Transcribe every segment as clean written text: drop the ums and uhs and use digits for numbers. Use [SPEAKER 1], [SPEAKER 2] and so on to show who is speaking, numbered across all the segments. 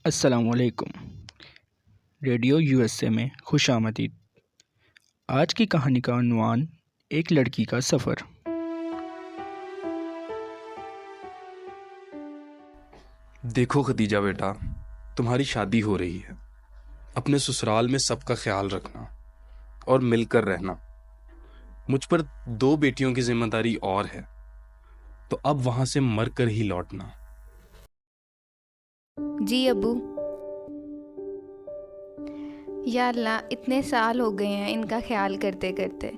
[SPEAKER 1] अस्सलामुअलैकुम। Radio USA में खुश आमदीद। आज की कहानी का उन्वान एक लड़की का सफ़र।
[SPEAKER 2] देखो खदीजा बेटा, तुम्हारी शादी हो रही है। अपने ससुराल में सबका ख्याल रखना और मिलकर रहना। मुझ पर 2 बेटियों की जिम्मेदारी और है, तो अब वहां से मरकर ही लौटना।
[SPEAKER 3] जी अबू। या अल्लाह, इतने साल हो गए हैं इनका ख्याल करते करते,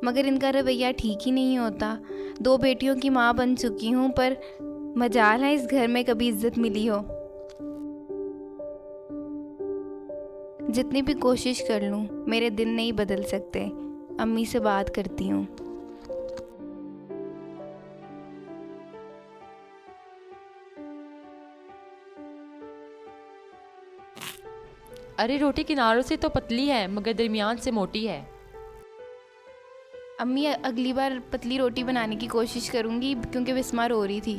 [SPEAKER 3] मगर इनका रवैया ठीक ही नहीं होता। 2 बेटियों की माँ बन चुकी हूँ, पर मजाल है इस घर में कभी इज्जत मिली हो। जितनी भी कोशिश कर लूँ मेरे दिन नहीं बदल सकते। अम्मी से बात करती हूँ।
[SPEAKER 4] अरे रोटी किनारों से तो पतली है मगर दरमियान से मोटी है।
[SPEAKER 3] अम्मी, अगली बार पतली रोटी बनाने की कोशिश करूँगी क्योंकि विस्मा रो रही थी।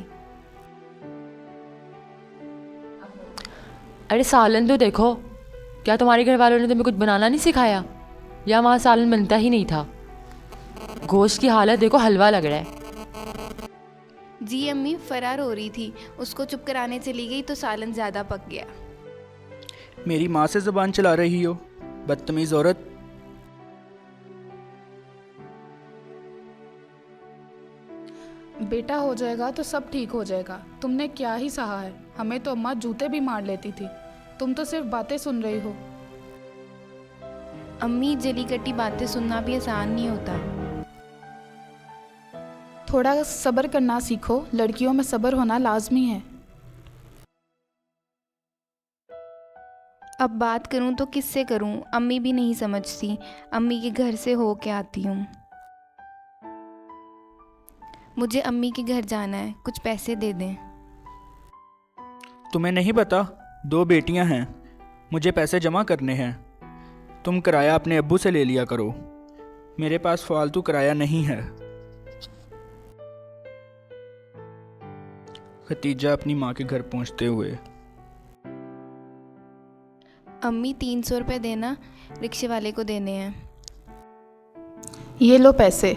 [SPEAKER 4] अरे सालन तो देखो, क्या तुम्हारे घर वालों ने तुम्हें कुछ बनाना नहीं सिखाया? या वहाँ सालन बनता ही नहीं था? गोश्त की हालत देखो, हलवा लग रहा है।
[SPEAKER 3] जी अम्मी, फरार हो रही थी, उसको चुप कराने चली गई तो सालन ज़्यादा पक गया।
[SPEAKER 1] मेरी माँ से ज़ुबान चला रही हो, बदतमीज़ औरत।
[SPEAKER 5] बेटा हो जाएगा तो सब ठीक हो जाएगा। तुमने क्या ही सहा है, हमें तो अम्मा जूते भी मार लेती थी। तुम तो सिर्फ बातें सुन रही हो।
[SPEAKER 3] अम्मी, जली कटी बातें सुनना भी आसान नहीं होता।
[SPEAKER 5] थोड़ा सब्र करना सीखो, लड़कियों में सब्र होना लाजमी है।
[SPEAKER 3] अब बात करूं तो किससे करूं? अम्मी भी नहीं समझती। अम्मी के घर से हो के आती हूँ। मुझे अम्मी के घर जाना है, कुछ पैसे दे दें।
[SPEAKER 1] तुम्हें नहीं पता 2 बेटियां हैं, मुझे पैसे जमा करने हैं। तुम किराया अपने अब्बू से ले लिया करो, मेरे पास फालतू किराया नहीं है। खतीजा अपनी माँ के घर पहुँचते हुए।
[SPEAKER 3] अम्मी, 300 रुपये देना, रिक्शे वाले को देने हैं।
[SPEAKER 5] ये लो पैसे।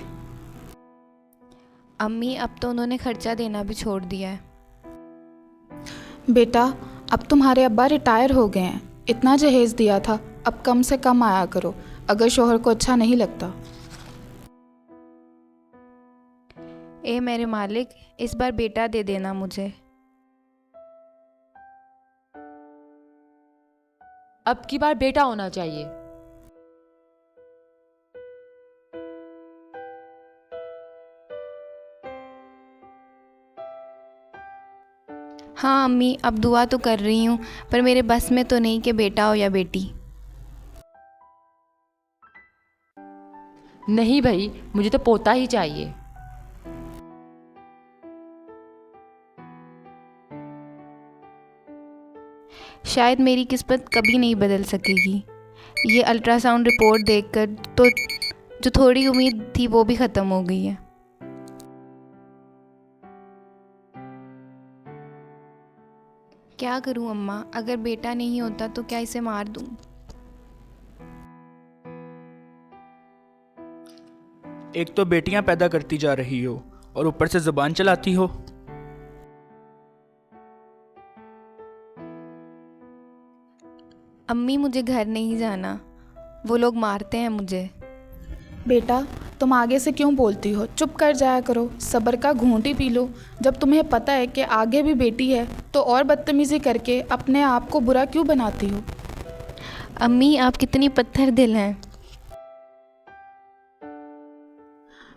[SPEAKER 3] अम्मी, अब तो उन्होंने खर्चा देना भी छोड़ दिया है।
[SPEAKER 5] बेटा, अब तुम्हारे अब्बा रिटायर हो गए हैं, इतना जहेज दिया था, अब कम से कम आया करो अगर शोहर को अच्छा नहीं लगता।
[SPEAKER 3] ए मेरे मालिक, इस बार बेटा दे देना मुझे।
[SPEAKER 4] अब की बार बेटा होना चाहिए।
[SPEAKER 3] हाँ अम्मी, अब दुआ तो कर रही हूँ, पर मेरे बस में तो नहीं कि बेटा हो या बेटी।
[SPEAKER 4] नहीं भाई, मुझे तो पोता ही चाहिए।
[SPEAKER 3] शायद मेरी किस्मत कभी नहीं बदल सकेगी। ये अल्ट्रासाउंड रिपोर्ट देखकर तो जो थोड़ी उम्मीद थी वो भी ख़त्म हो गई है। क्या करूं अम्मा? अगर बेटा नहीं होता तो क्या इसे मार दूं?
[SPEAKER 1] एक तो बेटियां पैदा करती जा रही हो और ऊपर से ज़ुबान चलाती हो।
[SPEAKER 3] अम्मी, मुझे घर नहीं जाना, वो लोग मारते हैं मुझे।
[SPEAKER 5] बेटा, तुम आगे से क्यों बोलती हो? चुप कर जाया करो, सब्र का घूंट ही पी लो। जब तुम्हें पता है कि आगे भी बेटी है तो और बदतमीज़ी करके अपने आप को बुरा क्यों बनाती हो?
[SPEAKER 3] अम्मी, आप कितनी पत्थर दिल हैं।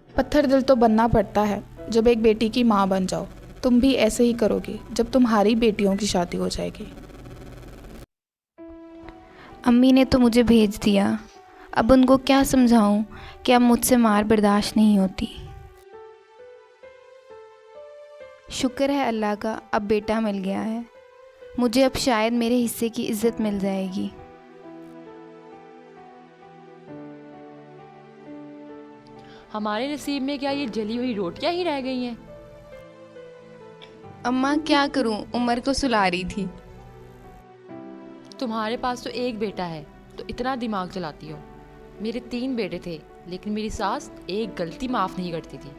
[SPEAKER 5] पत्थर दिल तो बनना पड़ता है जब एक बेटी की माँ बन जाओ। तुम भी ऐसे ही करोगी जब तुम्हारी बेटियों की शादी हो जाएगी।
[SPEAKER 3] अम्मी ने तो मुझे भेज दिया, अब उनको क्या समझाऊं कि अब मुझसे मार बर्दाश्त नहीं होती। शुक्र है अल्लाह का, अब बेटा मिल गया है। मुझे अब शायद मेरे हिस्से की इज्जत मिल जाएगी।
[SPEAKER 4] हमारे नसीब में क्या ये जली हुई रोटियां ही रह गई हैं?
[SPEAKER 3] अम्मा, क्या करूं, उमर को सुला रही थी।
[SPEAKER 4] तुम्हारे पास तो एक बेटा है तो इतना दिमाग चलाती हो। मेरे 3 बेटे थे लेकिन मेरी सास एक गलती माफ़ नहीं करती थी।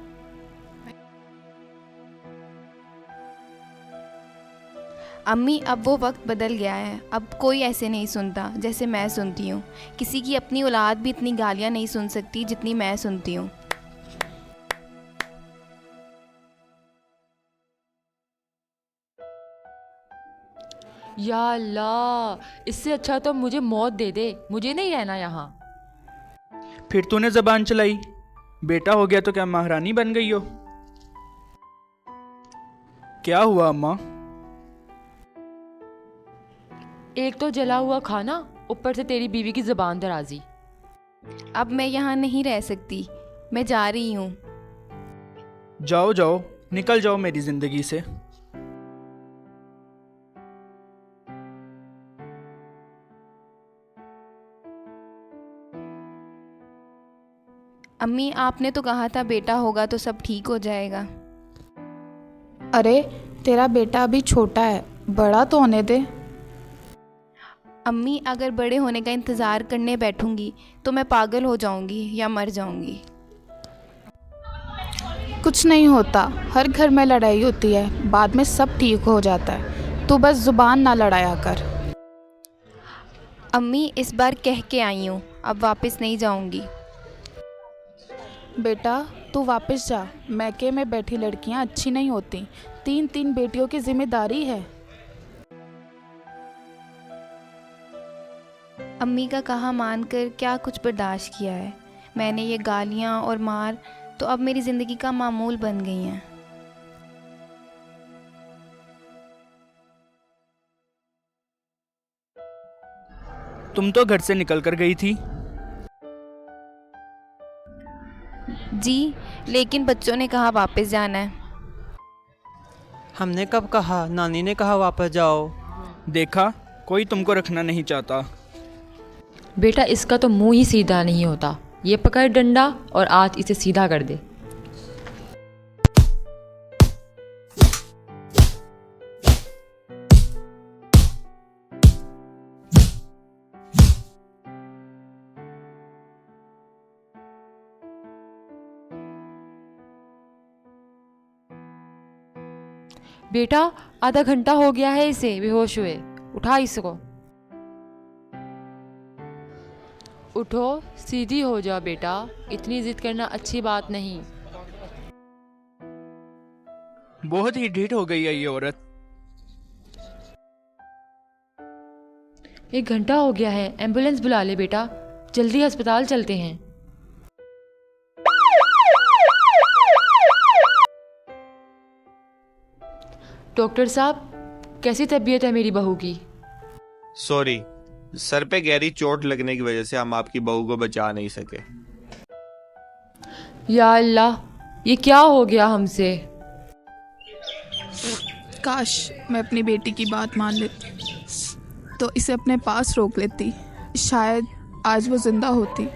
[SPEAKER 3] अम्मी, अब वो वक्त बदल गया है। अब कोई ऐसे नहीं सुनता जैसे मैं सुनती हूँ। किसी की अपनी औलाद भी इतनी गालियाँ नहीं सुन सकती जितनी मैं सुनती हूँ।
[SPEAKER 4] या अल्लाह, इससे अच्छा तो मुझे मौत दे दे, मुझे नहीं रहना यहाँ।
[SPEAKER 1] फिर तूने ज़बान चलाई। बेटा हो गया तो क्या महारानी बन गई हो? क्या हुआ अम्मा?
[SPEAKER 4] एक तो जला हुआ खाना, ऊपर से तेरी बीवी की ज़बान दराजी।
[SPEAKER 3] अब मैं यहाँ नहीं रह सकती, मैं जा रही हूँ।
[SPEAKER 1] जाओ जाओ, निकल जाओ मेरी ज़िंदगी से।
[SPEAKER 3] अम्मी, आपने तो कहा था बेटा होगा तो सब ठीक हो जाएगा।
[SPEAKER 5] अरे तेरा बेटा अभी छोटा है, बड़ा तो होने दे।
[SPEAKER 3] अम्मी, अगर बड़े होने का इंतज़ार करने बैठूंगी तो मैं पागल हो जाऊंगी या मर जाऊंगी।
[SPEAKER 5] कुछ नहीं होता, हर घर में लड़ाई होती है, बाद में सब ठीक हो जाता है। तू बस ज़ुबान ना लड़ाया कर।
[SPEAKER 3] अम्मी, इस बार कह के आई हूँ, अब वापस नहीं जाऊंगी।
[SPEAKER 5] बेटा तू वापस जा, मैके में बैठी लड़कियां अच्छी नहीं होती। 3 बेटियों की जिम्मेदारी है।
[SPEAKER 3] अम्मी का कहा मानकर क्या कुछ बर्दाश्त किया है मैंने। ये गालियाँ और मार तो अब मेरी ज़िंदगी का मामूल बन गई हैं।
[SPEAKER 1] तुम तो घर से निकल कर गई थी।
[SPEAKER 3] जी, लेकिन बच्चों ने कहा वापस जाना है।
[SPEAKER 6] हमने कब कहा? नानी ने कहा वापस जाओ।
[SPEAKER 1] देखा, कोई तुमको रखना नहीं चाहता।
[SPEAKER 4] बेटा, इसका तो मुंह ही सीधा नहीं होता। ये पकड़ डंडा और आज इसे सीधा कर दे। बेटा, आधा घंटा हो गया है इसे बेहोश हुए। उठा इसको। उठो, सीधी हो जा बेटा, इतनी जिद करना अच्छी बात नहीं।
[SPEAKER 1] बहुत ही ढीठ हो गई है ये औरत।
[SPEAKER 4] 1 घंटा हो गया है, एम्बुलेंस बुला ले बेटा, जल्दी अस्पताल चलते हैं। डॉक्टर साहब, कैसी तबीयत है मेरी बहू की?
[SPEAKER 7] सॉरी, सर पे गहरी चोट लगने की वजह से हम आपकी बहू को बचा नहीं सके।
[SPEAKER 4] या अल्लाह, ये क्या हो गया हमसे?
[SPEAKER 5] काश मैं अपनी बेटी की बात मान लेती तो इसे अपने पास रोक लेती, शायद आज वो जिंदा होती।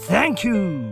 [SPEAKER 8] Thank you.